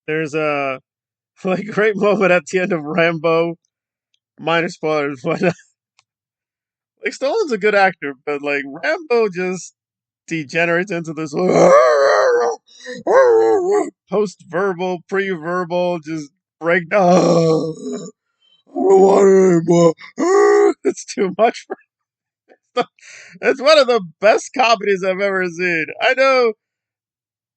There's a like great moment at the end of Rambo. Minor spoilers, but like Stallone's a good actor, but like Rambo just degenerates into this post-verbal, pre-verbal, just breakdown. I don't want anymore. It's too much for. It's one of the best comedies I've ever seen. I know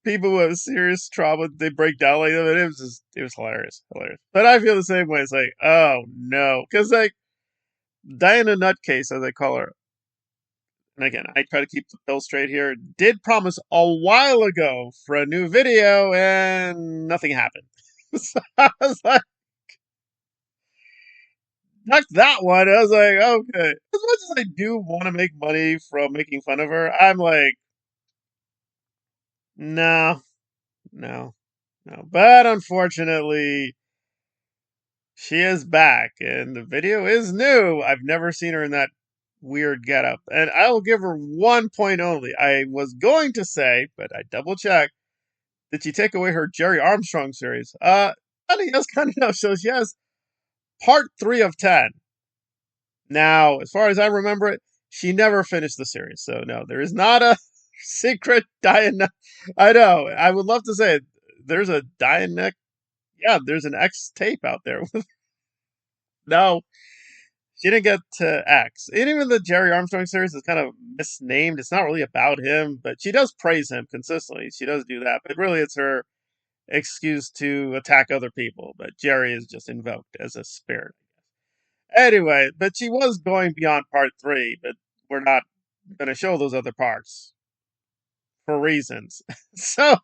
people who have serious trauma, they break down like that, but it was hilarious, hilarious. But I feel the same way. It's like, oh no, because like Diana Nutcase, as I call her, and again, I try to keep the bill straight here, did promise a while ago for a new video, and nothing happened. So I was like, not that one. I was like, okay. As much as I do want to make money from making fun of her, I'm like, no, no, no. But unfortunately, she is back, and the video is new. I've never seen her in that weird getup, and I will give her 1 point only. I was going to say, but I double checked. Did she take away her Jerry Armstrong series? Funny, yes, kind of no. So she has part 3 of 10. Now, as far as I remember it, she never finished the series. So no, there is not a secret Diana. I know. I would love to say it. There's a Diana. Yeah, there's an X tape out there. No, she didn't get to X. And even the Jerry Armstrong series is kind of misnamed. It's not really about him, but she does praise him consistently. She does do that. But really, it's her excuse to attack other people. But Jerry is just invoked as a spirit. Anyway, but she was going beyond part 3, but we're not going to show those other parts for reasons. So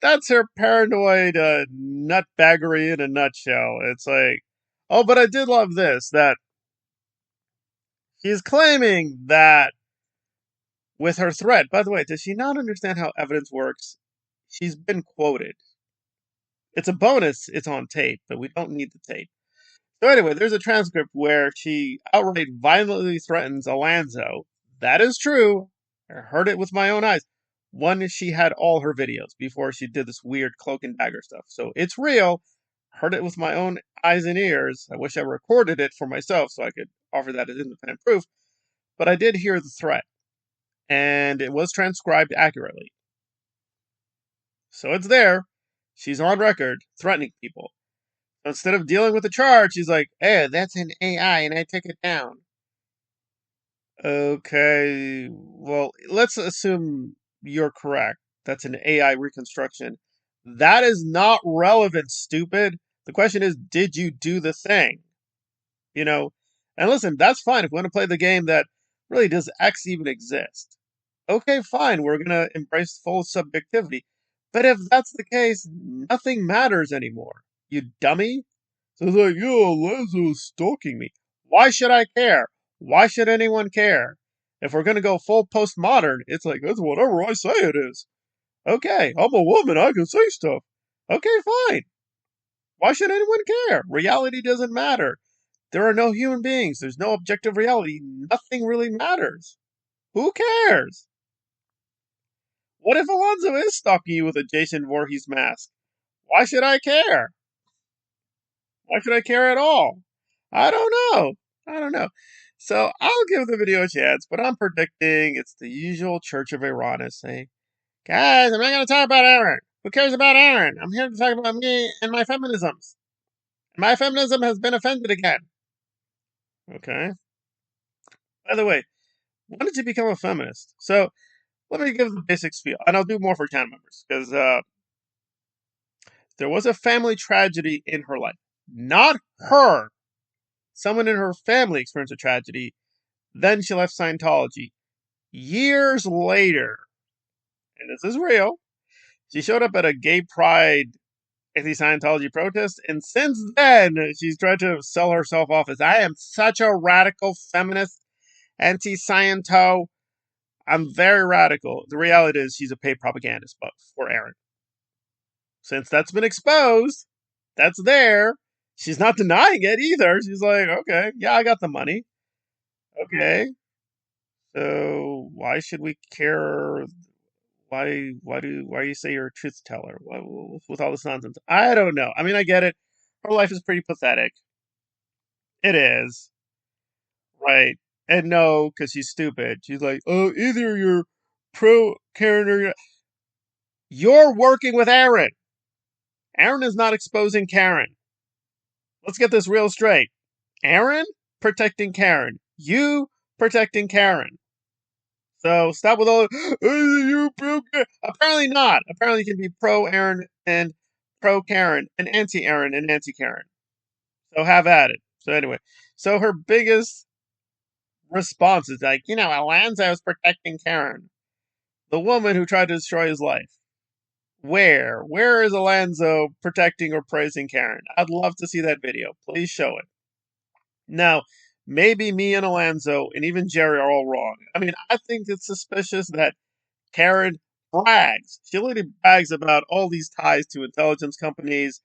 that's her paranoid nutbaggery in a nutshell. It's like, oh, but I did love this that she's claiming that with her threat. By the way, does she not understand how evidence works? She's been quoted. It's a bonus. It's on tape, but we don't need the tape. So anyway, there's a transcript where she outright violently threatens Alonzo. That is true. I heard it with my own eyes. One, she had all her videos before she did this weird cloak and dagger stuff. So it's real. Heard it with my own eyes and ears. I wish I recorded it for myself so I could offer that as independent proof. But I did hear the threat, and it was transcribed accurately. So it's there. She's on record threatening people. Instead of dealing with the charge, she's like, hey, that's an AI and I take it down. Okay, well, let's assume you're correct. That's an AI reconstruction. That is not relevant, stupid. The question is, did you do the thing? You know? And listen, that's fine if we want to play the game that really does X even exist? Okay, fine, we're going to embrace full subjectivity. But if that's the case, nothing matters anymore. You dummy. So it's like, yo, Lazo's stalking me. Why should I care? Why should anyone care? If we're going to go full postmodern, it's like, it's whatever I say it is. Okay, I'm a woman, I can say stuff. Okay, fine. Why should anyone care? Reality doesn't matter. There are no human beings. There's no objective reality. Nothing really matters. Who cares? What if Alonzo is stalking you with a Jason Voorhees mask? Why should I care? Why should I care at all? I don't know. I don't know. So I'll give the video a chance, but I'm predicting it's the usual Church of Uranus saying, guys, I'm not going to talk about Aaron. Who cares about Aaron? I'm here to talk about me and my feminisms. My feminism has been offended again. Okay. By the way, when did you become a feminist? So let me give the basic spiel, and I'll do more for channel members because there was a family tragedy in her life. Not her. Someone in her family experienced a tragedy. Then she left Scientology. Years later, and this is real, she showed up at a gay pride anti-Scientology protest, and since then, she's tried to sell herself off as, I am such a radical feminist, anti-Sciento. I'm very radical. The reality is she's a paid propagandist, but for Aaron. Since that's been exposed, that's there. She's not denying it either. She's like, okay, yeah, I got the money. Okay. So why should we care why you say you're a truth teller? With all this nonsense? I don't know. I mean, I get it. Her life is pretty pathetic. It is, right? And no, because she's stupid. She's like, oh, either you're pro Karen or you're working with Aaron. Aaron is not exposing Karen. Let's get this real straight. Aaron protecting Karen. You protecting Karen. So stop with all you pro Karen. Apparently not. Apparently you can be pro Aaron and pro Karen and anti Aaron and anti Karen. So have at it. So anyway, so her biggest response is like, Alonzo is protecting Karen, the woman who tried to destroy his life. Where? Where is Alonzo protecting or praising Karen? I'd love to see that video. Please show it. Now, maybe me and Alonzo and even Jerry are all wrong. I mean, I think it's suspicious that Karen brags. She literally brags about all these ties to intelligence companies,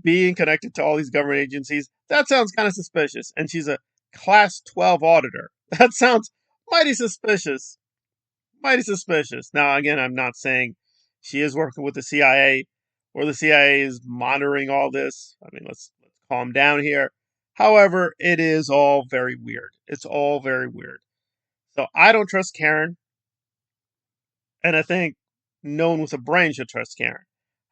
being connected to all these government agencies. That sounds kind of suspicious. And she's a class 12 auditor. That sounds mighty suspicious. Mighty suspicious. Now, again, I'm not saying she is working with the CIA or the CIA is monitoring all this. I mean, let's calm down here. However, it is all very weird. It's all very weird. So I don't trust Karen, and I think no one with a brain should trust Karen.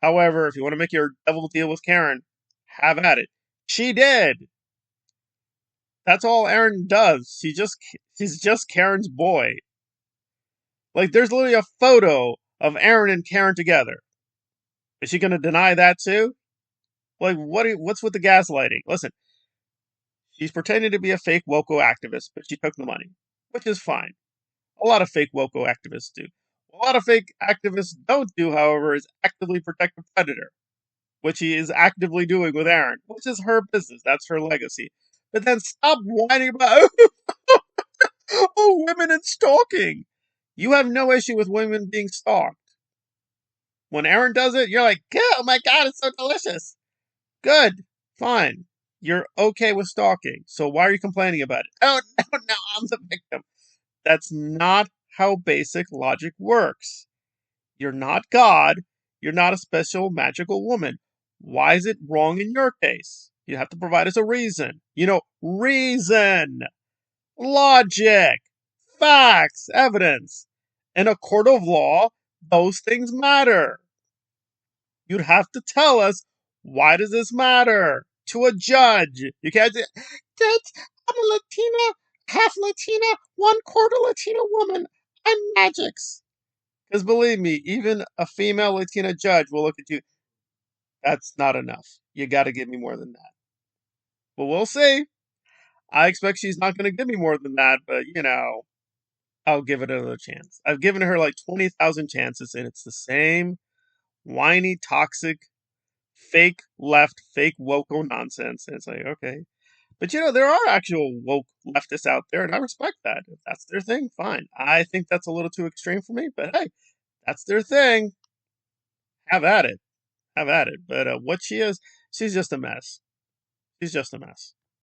However, if you want to make your devil deal with Karen, have at it. She did. That's all Aaron does. She's just Karen's boy. Like there's literally a photo of Aaron and Karen together. Is she going to deny that too? Like what's with the gaslighting? Listen, she's pretending to be a fake Woco activist, but she took the money, which is fine. A lot of fake Woco activists do. A lot of fake activists don't do, however, is actively protect the predator, which he is actively doing with Aaron, which is her business. That's her legacy. But then stop whining about oh, women and stalking. You have no issue with women being stalked. When Aaron does it, you're like, oh my god, it's so delicious. Good, fine. You're okay with stalking. So why are you complaining about it? Oh no, no, I'm the victim. That's not how basic logic works. You're not God. You're not a special magical woman. Why is it wrong in your case? You have to provide us a reason. Reason, logic, facts, evidence. In a court of law, those things matter. You'd have to tell us, why does this matter to a judge? You can't say, Judge, I'm a Latina, half Latina, 1/4 Latina woman. I'm magics. Because believe me, even a female Latina judge will look at you. That's not enough. You got to give me more than that. But we'll see. I expect she's not going to give me more than that, but I'll give it another chance. I've given her like 20,000 chances, and it's the same whiny, toxic, fake left, fake woke nonsense. And it's like, okay. But there are actual woke leftists out there, and I respect that. If that's their thing, fine. I think that's a little too extreme for me, but hey, that's their thing. Have at it. Have at it. But what she is, she's just a mess. She's just a mess.